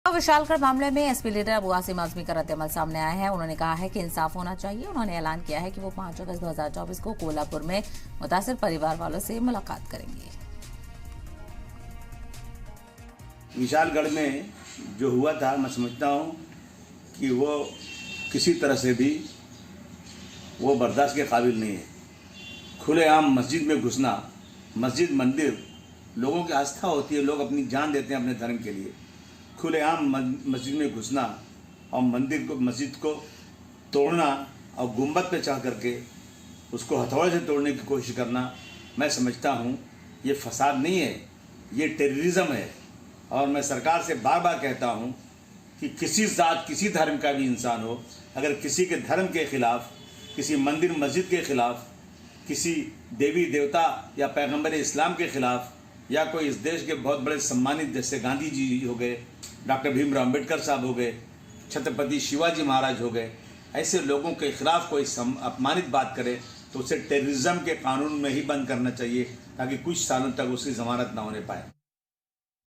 विशालगढ़ मामले में SP leader Abu Asim Azmi का रद्द अमल सामने आया है। उन्होंने कहा है कि इंसाफ होना चाहिए। उन्होंने ऐलान किया है कि वो 5 अगस्त 2024 को कोल्हापुर में मुतासिर परिवार वालों से मुलाकात करेंगे। विशालगढ़ में जो हुआ था, मैं समझता हूँ कि वो किसी तरह से भी वो बर्दाश्त के काबिल नहीं है। खुलेआम मस्जिद में घुसना, मस्जिद मंदिर लोगों की आस्था होती है, लोग अपनी जान देते हैं अपने धर्म के लिए। खुलेआम मस्जिद में घुसना और मस्जिद को तोड़ना और गुंबद पे चढ़ करके उसको हथौड़े से तोड़ने की कोशिश करना, मैं समझता हूँ ये फसाद नहीं है, ये टेररिज्म है। और मैं सरकार से बार बार कहता हूँ कि किसी जात, किसी धर्म का भी इंसान हो, अगर किसी के धर्म के खिलाफ, किसी मंदिर मस्जिद के खिलाफ, किसी देवी देवता या पैगंबर इस्लाम के खिलाफ, या कोई इस देश के बहुत बड़े सम्मानित जैसे गांधी जी हो गए, डॉक्टर भीमराव अम्बेडकर साहब हो गए, छत्रपति शिवाजी महाराज हो गए, ऐसे लोगों के खिलाफ कोई अपमानित बात करे तो उसे टेररिज्म के कानून में ही बंद करना चाहिए, ताकि कुछ सालों तक उसकी जमानत ना होने पाए।